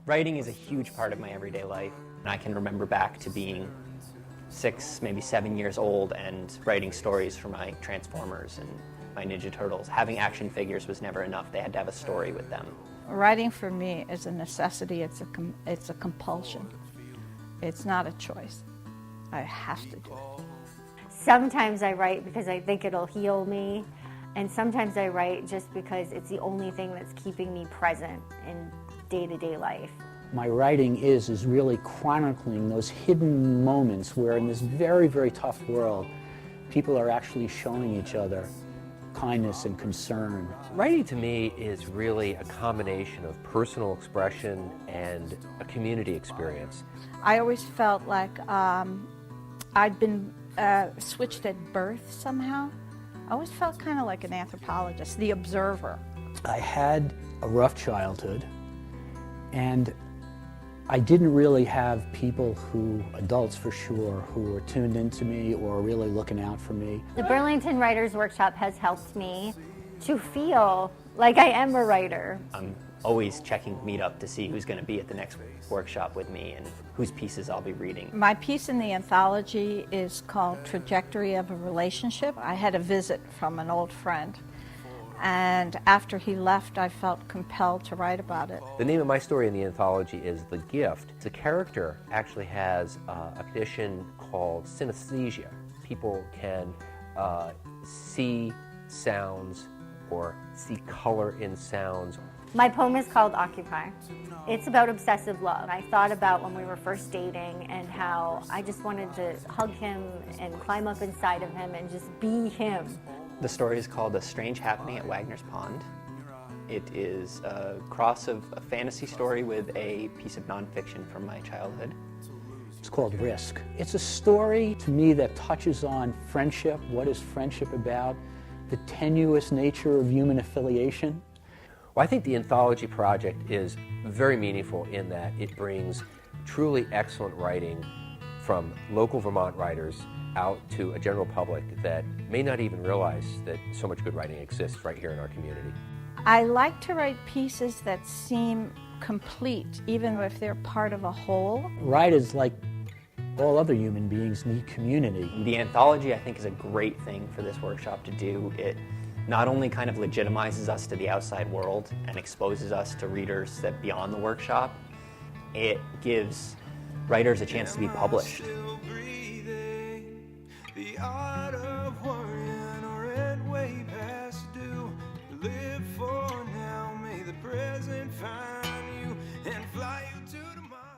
Writing is a huge part of my everyday life, and I can remember back to being 6, maybe 7 years old and writing stories for my Transformers and my Ninja Turtles. Having action figures was never enough. They had to have a story with them. Writing for me is a necessity. It's a compulsion. It's not a choice. I have to do it. Sometimes I write because I think it'll heal me, and sometimes I write just because it's the only thing that's keeping me present in day-to-day life. My writing is really chronicling those hidden moments where in this very, very tough world, people are actually showing each other kindness and concern. Writing to me is really a combination of personal expression and a community experience. I always felt like I'd been switched at birth somehow. I always felt kind of like an anthropologist, the observer. I had a rough childhood, and I didn't really have people adults for sure, who were tuned into me or really looking out for me. The Burlington Writers Workshop has helped me to feel like I am a writer. I'm always checking Meetup to see who's going to be at the next workshop with me and whose pieces I'll be reading. My piece in the anthology is called Trajectory of a Relationship. I had a visit from an old friend, and after he left, I felt compelled to write about it. The name of my story in the anthology is The Gift. The character actually has a condition called synesthesia. People can see sounds or see color in sounds. My poem is called Occupy. It's about obsessive love. I thought about when we were first dating and how I just wanted to hug him and climb up inside of him and just be him. The story is called A Strange Happening at Wagner's Pond. It is a cross of a fantasy story with a piece of nonfiction from my childhood. It's called Risk. It's a story to me that touches on friendship. What is friendship about? The tenuous nature of human affiliation. Well, I think the anthology project is very meaningful in that it brings truly excellent writing from local Vermont writers out to a general public that may not even realize that so much good writing exists right here in our community. I like to write pieces that seem complete, even if they're part of a whole. Writers, like all other human beings, need community. The anthology, I think, is a great thing for this workshop to do. It not only kind of legitimizes us to the outside world and exposes us to readers that beyond the workshop, it gives writers a chance to be published. The art of worrying or red way past due. Live for now, may the present find you and fly you to tomorrow.